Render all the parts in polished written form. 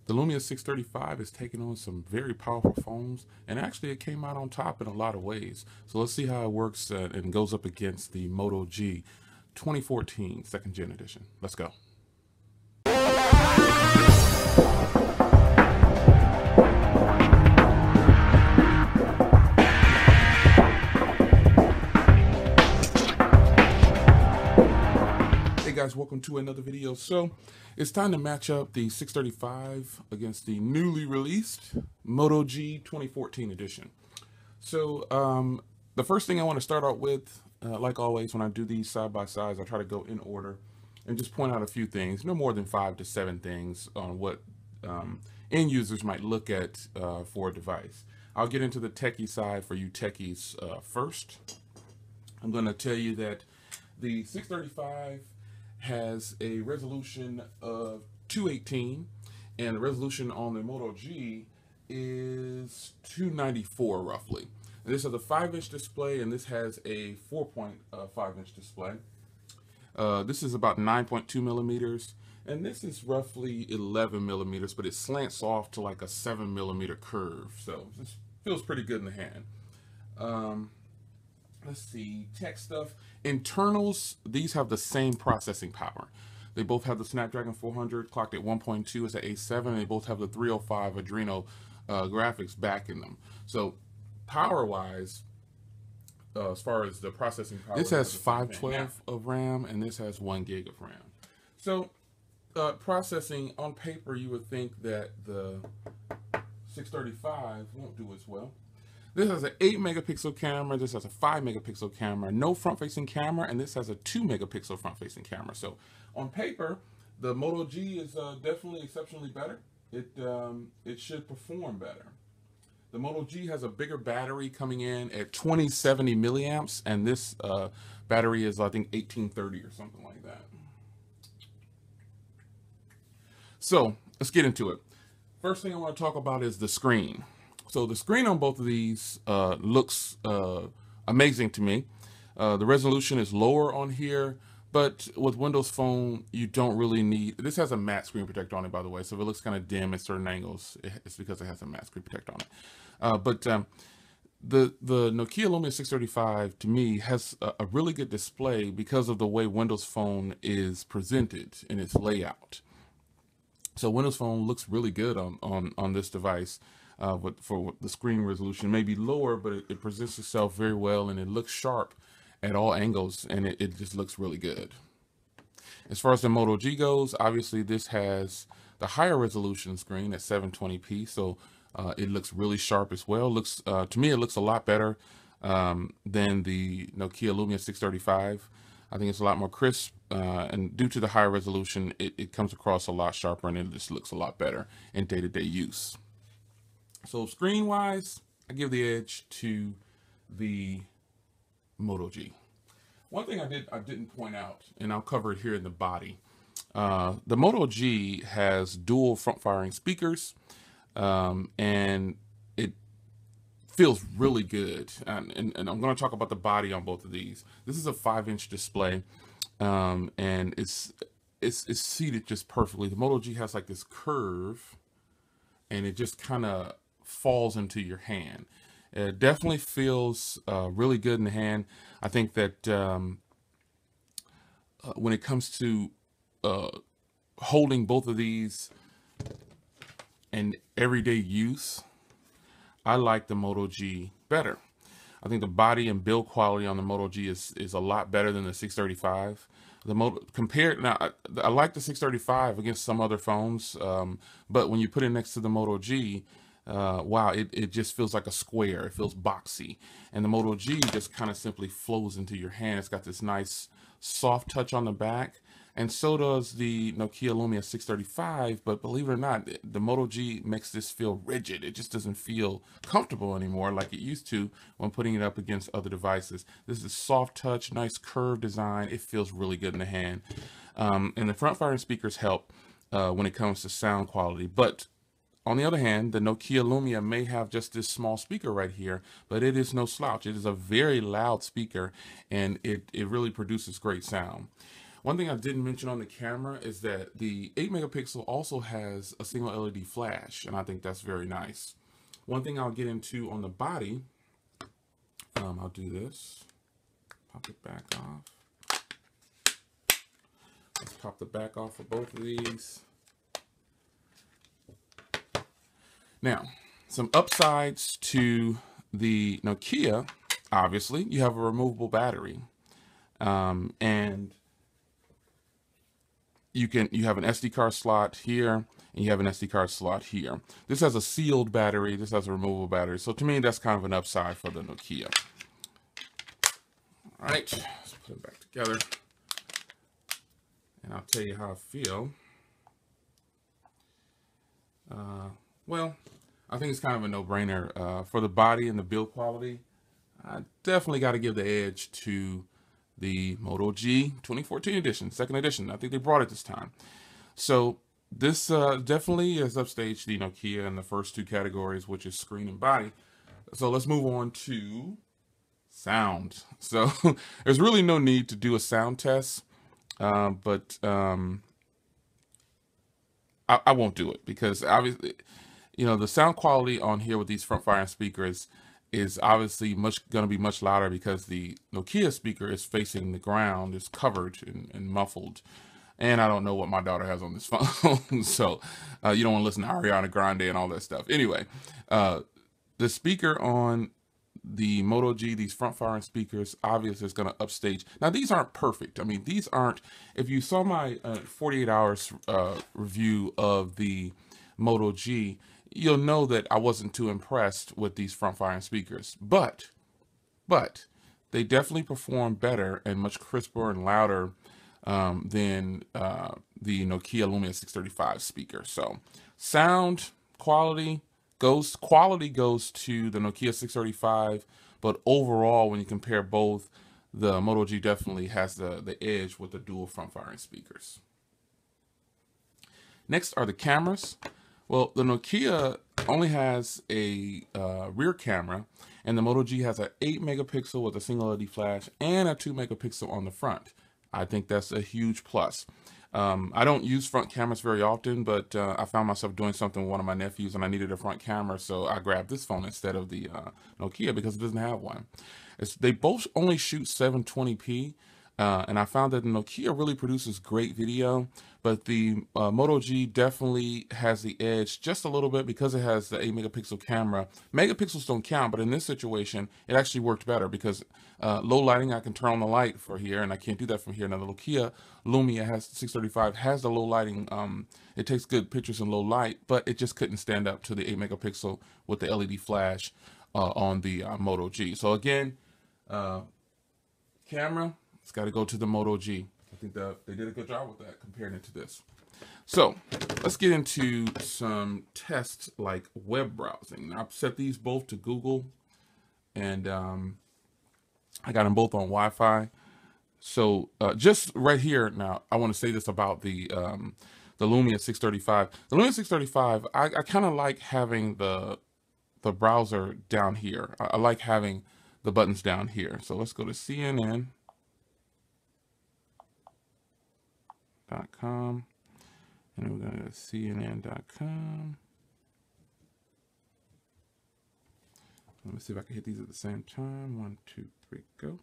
The Lumia 635 is taking on some very powerful phones, and actually it came out on top in a lot of ways. So let's see how it works and goes up against the Moto G 2014 second gen edition. Let's go. Hey guys, welcome to another video. So it's time to match up the 635 against the newly released Moto G 2014 edition. So the first thing I want to start out with, like always when I do these side by sides, I try to go in order and just point out a few things, no more than 5 to 7 things on what end users might look at for a device. I'll get into the techie side for you techies first. I'm going to tell you that the 635 has a resolution of 218, and the resolution on the Moto G is 294 roughly. And this has a 5-inch display, and this has a 4.5-inch display. This is about 9.2 millimeters, and this is roughly 11 millimeters, but it slants off to like a 7 millimeter curve, so this feels pretty good in the hand. Let's see, tech stuff. Internals, these have the same processing power. They both have the Snapdragon 400 clocked at 1.2 as an A7, and they both have the 305 Adreno graphics backing them. So power-wise, as far as the processing power, this has 512 of RAM, and this has 1 gig of RAM. So processing, on paper, you would think that the 635 won't do as well. This has an 8 megapixel camera, this has a 5 megapixel camera, no front facing camera, and this has a 2 megapixel front facing camera. So on paper, the Moto G is definitely exceptionally better. It should perform better. The Moto G has a bigger battery coming in at 2070 milliamps, and this battery is, I think, 1830 or something like that. So let's get into it. First thing I want to talk about is the screen. So the screen on both of these looks amazing to me. The resolution is lower on here, but with Windows Phone, you don't really need, this has a matte screen protector on it, by the way, so if it looks kind of dim at certain angles, it's because it has a matte screen protector on it. The Nokia Lumia 635, to me, has a really good display because of the way Windows Phone is presented in its layout. So Windows Phone looks really good on this device. For the screen resolution may be lower, but it presents itself very well, and it looks sharp at all angles, and it just looks really good. As far as the Moto G goes, obviously this has the higher resolution screen at 720p, so it looks really sharp as well. Looks to me, it looks a lot better than the Nokia Lumia 635. I think it's a lot more crisp, and due to the higher resolution, it comes across a lot sharper, and it just looks a lot better in day-to-day use. So screen-wise, I give the edge to the Moto G. One thing I didn't point out, and I'll cover it here in the body. The Moto G has dual front-firing speakers, and it feels really good. And I'm going to talk about the body on both of these. This is a 5-inch display, and it's seated just perfectly. The Moto G has like this curve, and it just kind of falls into your hand. It definitely feels really good in the hand. I think that when it comes to holding both of these in everyday use, I like the Moto G better. I think the body and build quality on the Moto G is a lot better than the 635. I like the 635 against some other phones, but when you put it next to the Moto G, wow, it just feels like a square. It feels boxy. And the Moto G just kind of simply flows into your hand. It's got this nice soft touch on the back, and so does the Nokia Lumia 635, but believe it or not, the Moto G makes this feel rigid. It just doesn't feel comfortable anymore like it used to when putting it up against other devices. This is soft touch, nice curved design. It feels really good in the hand. And the front-firing speakers help when it comes to sound quality, but on the other hand, the Nokia Lumia may have just this small speaker right here, but it is no slouch. It is a very loud speaker, and it really produces great sound. One thing I didn't mention on the camera is that the 8 megapixel also has a single LED flash, and I think that's very nice. One thing I'll get into on the body, I'll do this, pop it back off. Let's pop the back off of both of these. Now, some upsides to the Nokia. Obviously, you have a removable battery, and you have an SD card slot here, and you have an SD card slot here. This has a sealed battery. This has a removable battery. So to me, that's kind of an upside for the Nokia. All right, let's put it back together, and I'll tell you how I feel. Well, I think it's kind of a no-brainer. For the body and the build quality, I definitely got to give the edge to the Moto G 2014 edition, second edition. I think they brought it this time. So this definitely is upstaged the Nokia in the first two categories, which is screen and body. So let's move on to sound. So there's really no need to do a sound test, but I won't do it because obviously, you know, the sound quality on here with these front-firing speakers is obviously going to be much louder because the Nokia speaker is facing the ground, is covered and muffled. And I don't know what my daughter has on this phone, so you don't want to listen to Ariana Grande and all that stuff. Anyway, the speaker on the Moto G, these front-firing speakers, obviously is going to upstage. Now, these aren't perfect. I mean, these aren't, if you saw my 48 hours review of the Moto G, you'll know that I wasn't too impressed with these front-firing speakers. But they definitely perform better and much crisper and louder than the Nokia Lumia 635 speaker. So sound quality goes to the Nokia 635, but overall, when you compare both, the Moto G definitely has the edge with the dual front-firing speakers. Next are the cameras. Well, the Nokia only has a rear camera, and the Moto G has an 8 megapixel with a single LED flash and a 2 megapixel on the front. I think that's a huge plus. I don't use front cameras very often, but I found myself doing something with one of my nephews and I needed a front camera, so I grabbed this phone instead of the Nokia because it doesn't have one. They both only shoot 720p, and I found that the Nokia really produces great video, but the Moto G definitely has the edge just a little bit because it has the 8 megapixel camera. Megapixels don't count, but in this situation, it actually worked better because low lighting, I can turn on the light for here, and I can't do that from here. Now, the Nokia Lumia 635 has the low lighting. It takes good pictures in low light, but it just couldn't stand up to the 8 megapixel with the LED flash on the Moto G. So again, camera, it's got to go to the Moto G. I think that they did a good job with that, comparing it to this. So let's get into some tests like web browsing. I've set these both to Google, and I got them both on Wi-Fi. So just right here now, I want to say this about the Lumia 635. The Lumia 635, I kind of like having the browser down here. I like having the buttons down here. So let's go to CNN.com, and we're going to CNN.com. Let me see if I can hit these at the same time. 1, 2, 3, go.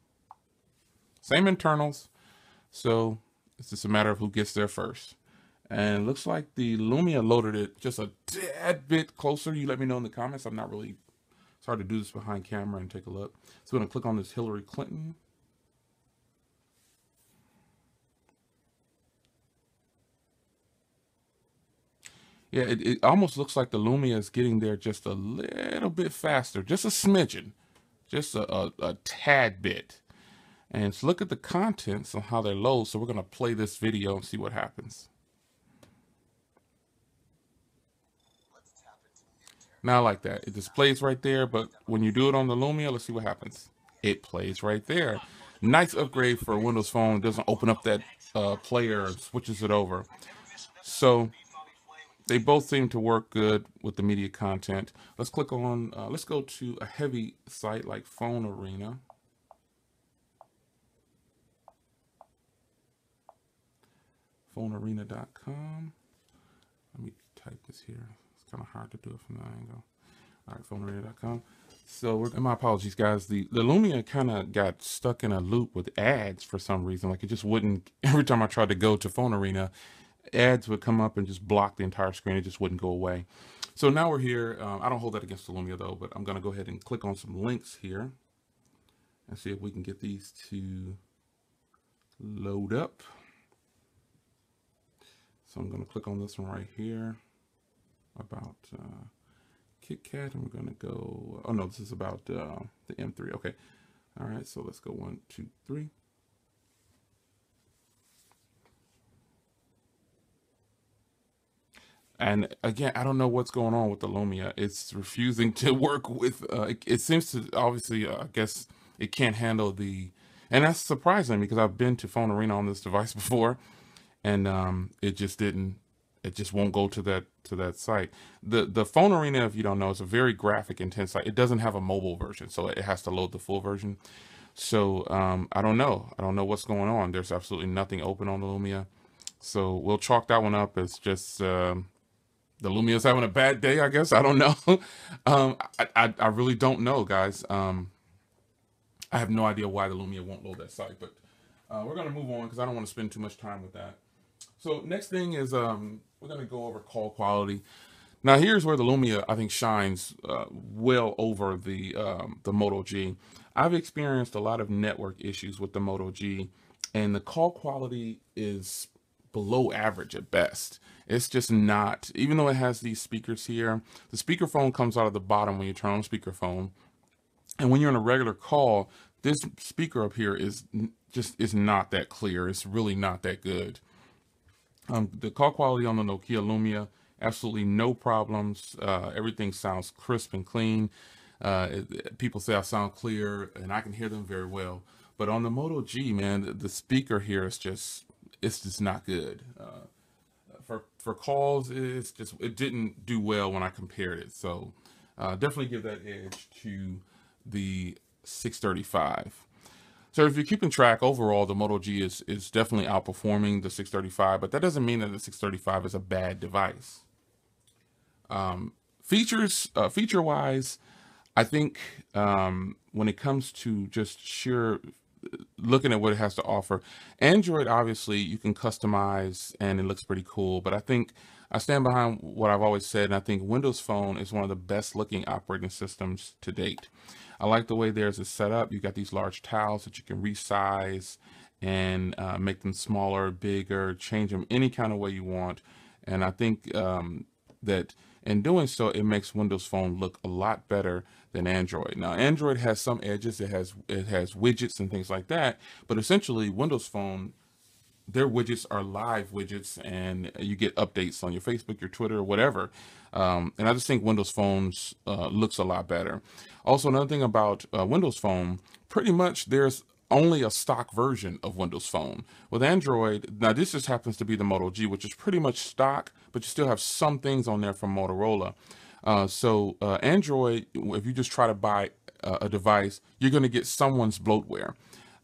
Same internals, so it's just a matter of who gets there first. And it looks like the Lumia loaded it just a tad bit closer. You let me know in the comments. I'm not really, it's hard to do this behind camera and take a look. So I'm going to click on this Hillary Clinton. Yeah, it almost looks like the Lumia is getting there just a little bit faster, just a smidgen, just a tad bit. And let's look at the contents on how they load. So we're going to play this video and see what happens. Now I like that. It displays right there, but when you do it on the Lumia, let's see what happens. It plays right there. Nice upgrade for a Windows phone. It doesn't open up that player and switches it over. So they both seem to work good with the media content. Let's click on, let's go to a heavy site like Phone Arena. phonearena.com. Let me type this here. It's kind of hard to do it from that angle. All right, phonearena.com. So, my apologies, guys. The Lumia kind of got stuck in a loop with ads for some reason. Like, it just wouldn't, every time I tried to go to Phone Arena, ads would come up and just block the entire screen. It just wouldn't go away. So now we're here. I don't hold that against the Lumia though, but I'm going to go ahead and click on some links here and see if we can get these to load up. So I'm going to click on this one right here about KitKat, and we're going to go, oh no, this is about the M3. Okay. All right. So let's go 1, 2, 3. And again, I don't know what's going on with the Lumia. It's refusing to work with, it seems to, obviously, I guess it can't handle and that's surprising because I've been to Phone Arena on this device before, and it just won't go to that site. The Phone Arena, if you don't know, is a very graphic intense site. It doesn't have a mobile version, so it has to load the full version. So I don't know what's going on. There's absolutely nothing open on the Lumia. So we'll chalk that one up as just, the Lumia is having a bad day, I guess. I don't know. I really don't know, guys. I have no idea why the Lumia won't load that site, but we're going to move on because I don't want to spend too much time with that. So next thing is we're going to go over call quality. Now here's where the Lumia, I think, shines well over the Moto G. I've experienced a lot of network issues with the Moto G, and the call quality is below average at best. It's just not, even though it has these speakers here, the speakerphone comes out of the bottom when you turn on speakerphone. And when you're in a regular call, this speaker up here is not that clear. It's really not that good. The call quality on the Nokia Lumia, absolutely no problems. Everything sounds crisp and clean. People say I sound clear, and I can hear them very well. But on the Moto G, man, the speaker here is it's just not good. For calls, it didn't do well when I compared it. So definitely give that edge to the 635. So if you're keeping track, overall, the Moto G is definitely outperforming the 635, but that doesn't mean that the 635 is a bad device. Feature-wise, I think when it comes to just sheer looking at what it has to offer, Android, obviously, you can customize and it looks pretty cool, but I think I stand behind what I've always said, and I think Windows Phone is one of the best looking operating systems to date. I like the way theirs is set up. You got these large tiles that you can resize and make them smaller, bigger, change them any kind of way you want. And I think that in doing so, it makes Windows Phone look a lot better than Android. Now, Android has some edges. It has widgets and things like that. But essentially, Windows Phone, their widgets are live widgets, and you get updates on your Facebook, your Twitter, whatever. And I just think Windows Phones looks a lot better. Also, another thing about Windows Phone, pretty much there's only a stock version of Windows Phone. With Android, now this just happens to be the Moto G, which is pretty much stock, but you still have some things on there from Motorola. So Android, if you just try to buy a device, you're going to get someone's bloatware,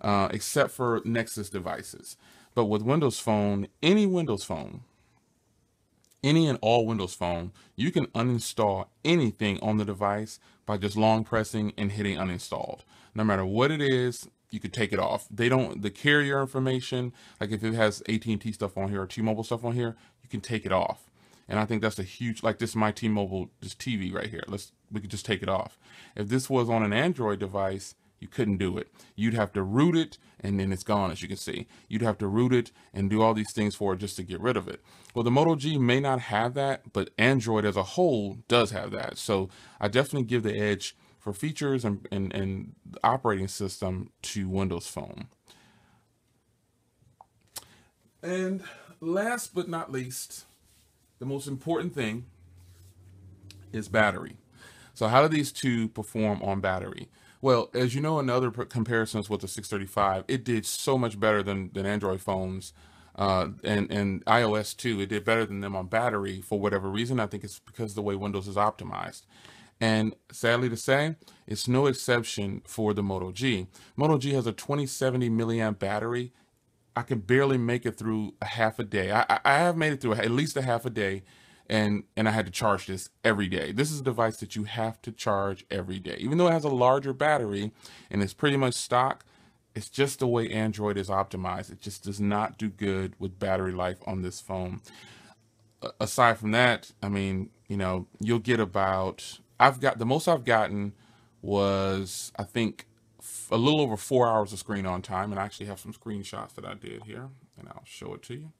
except for Nexus devices. But with Windows Phone, any and all Windows Phone, you can uninstall anything on the device by just long pressing and hitting uninstalled. No matter what it is, you could take it off. The carrier information, like if it has AT&T stuff on here or T-Mobile stuff on here, you can take it off. And I think that's a huge, like this is my T-Mobile, this TV right here. We could just take it off. If this was on an Android device, you couldn't do it. You'd have to root it, and then it's gone, as you can see. You'd have to root it and do all these things for it just to get rid of it. Well, the Moto G may not have that, but Android as a whole does have that. So I definitely give the edge for features and the operating system to Windows Phone. And last but not least, the most important thing is battery. So how do these two perform on battery? Well, as you know, in other comparisons with the 635, it did so much better than Android phones and iOS too. It did better than them on battery for whatever reason. I think it's because of the way Windows is optimized. And sadly to say, it's no exception for the Moto G. Moto G has a 2070 milliamp battery. I can barely make it through a half a day. I have made it through at least a half a day, and I had to charge this every day. This is a device that you have to charge every day. Even though it has a larger battery and it's pretty much stock, it's just the way Android is optimized. It just does not do good with battery life on this phone. Aside from that, I mean, you know, you'll get about, I've got, the most I've gotten was, I think, a little over 4 hours of screen on time. And I actually have some screenshots that I did here, and I'll show it to you.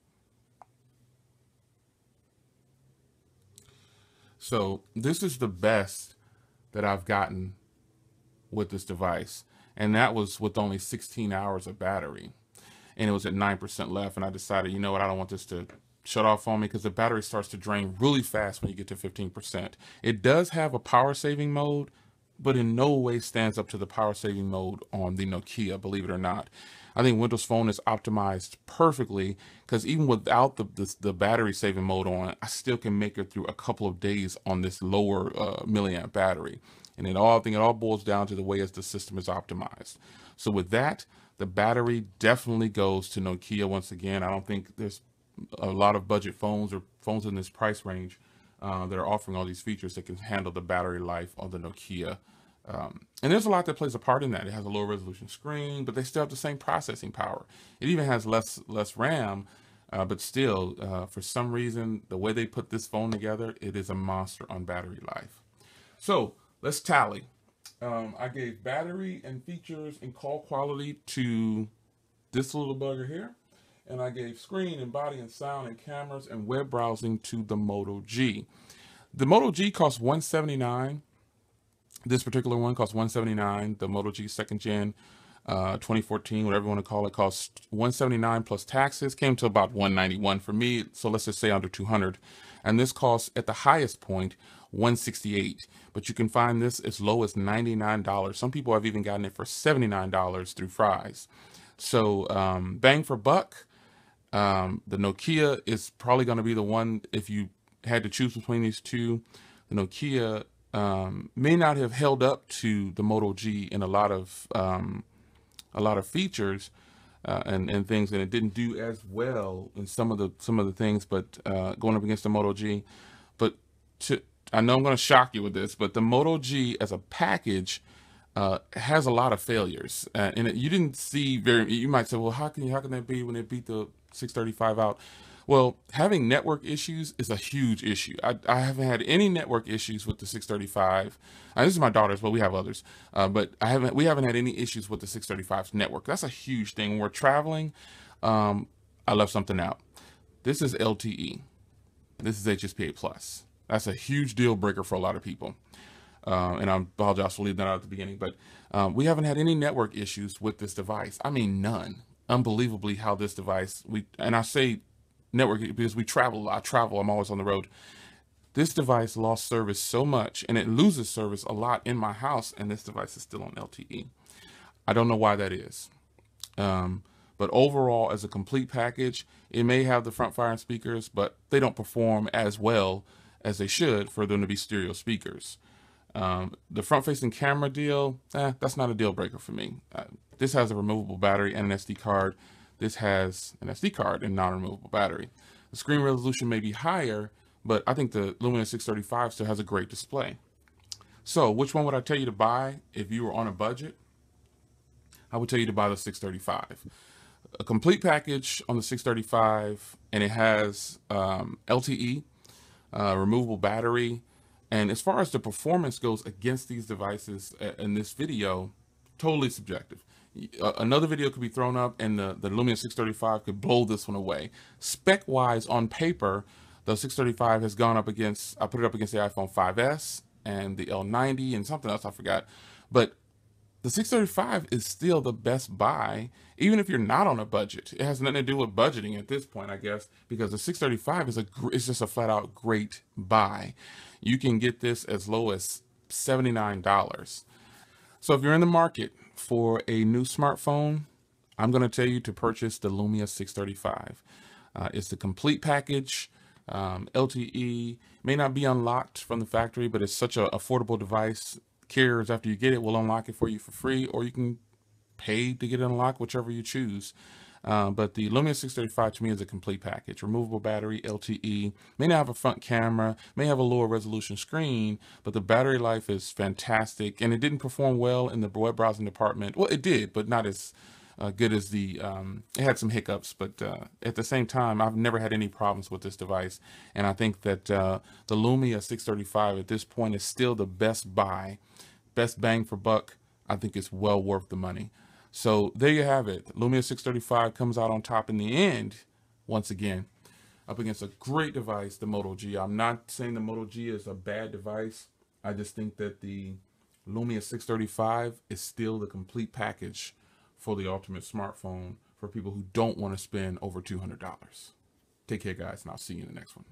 So this is the best that I've gotten with this device. And that was with only 16 hours of battery. And it was at 9% left. And I decided, you know what, I don't want this to shut off on me, because the battery starts to drain really fast when you get to 15%. It does have a power saving mode, but in no way stands up to the power saving mode on the Nokia, believe it or not. I think Windows Phone is optimized perfectly, because even without the battery saving mode on, I still can make it through a couple of days on this lower milliamp battery. And I think it all boils down to the way as the system is optimized. So with that, the battery definitely goes to Nokia once again. I don't think there's a lot of budget phones or phones in this price range that are offering all these features that can handle the battery life on the Nokia. And there's a lot that plays a part in that. It has a lower resolution screen, but they still have the same processing power. It even has less RAM, but still, for some reason, the way they put this phone together, it is a monster on battery life. So let's tally. I gave battery and features and call quality to this little bugger here. And I gave screen and body and sound and cameras and web browsing to the Moto G. The Moto G costs $179. This particular one costs $179. The Moto G second gen 2014, whatever you want to call it, costs $179 plus taxes. Came to about $191 for me. So let's just say under $200. And this costs at the highest point $168. But you can find this as low as $99. Some people have even gotten it for $79 through Fry's. So bang for buck. The Nokia is probably going to be the one, if you had to choose between these two. The Nokia may not have held up to the Moto G in a lot of features and things, and it didn't do as well in some of the things. But going up against the Moto G, but I know I'm going to shock you with this, but the Moto G as a package has a lot of failures, and you didn't see very. You might say, well, how can that be when it beat the 635 out? Well, having network issues is a huge issue. I haven't had any network issues with the 635. This is my daughter's, but we have others. But we haven't had any issues with the 635's network. That's a huge thing. When we're traveling, I left something out. This is LTE. This is HSPA plus. That's a huge deal breaker for a lot of people. And I apologize for leaving that out at the beginning, but we haven't had any network issues with this device. I mean, none. Unbelievably how this device, and I say network because we travel. I'm always on the road. This device lost service so much, and it loses service a lot in my house, and this device is still on LTE. I don't know why that is. But overall, as a complete package, it may have the front-firing speakers, but they don't perform as well as they should for them to be stereo speakers. The front-facing camera deal, that's not a deal breaker for me. This has a removable battery and an SD card. This has an SD card and non-removable battery. The screen resolution may be higher, but I think the Lumia 635 still has a great display. So which one would I tell you to buy if you were on a budget? I would tell you to buy the 635. A complete package on the 635, and it has LTE, removable battery. And as far as the performance goes against these devices in this video, totally subjective. Another video could be thrown up and the Lumia 635 could blow this one away. Spec-wise, on paper, the 635 has gone up against, I put it up against the iPhone 5S and the L90 and something else I forgot. But the 635 is still the best buy, even if you're not on a budget. It has nothing to do with budgeting at this point, I guess, because the 635 is just a flat-out great buy. You can get this as low as $79. So if you're in the market for a new smartphone, I'm going to tell you to purchase the Lumia 635. It's the complete package. LTE may not be unlocked from the factory, but it's such an affordable device. Carriers, after you get it, will unlock it for you for free, or you can pay to get it unlocked, whichever you choose. But the Lumia 635 to me is a complete package. Removable battery, LTE, may not have a front camera, may have a lower resolution screen, but the battery life is fantastic. And it didn't perform well in the web browsing department. Well, it did, but not as good as the, it had some hiccups, but at the same time, I've never had any problems with this device. And I think that the Lumia 635 at this point is still the best buy, best bang for buck. I think it's well worth the money. So there you have it. Lumia 635 comes out on top in the end, once again, up against a great device, the Moto G. I'm not saying the Moto G is a bad device. I just think that the Lumia 635 is still the complete package for the ultimate smartphone for people who don't want to spend over $200. Take care, guys, and I'll see you in the next one.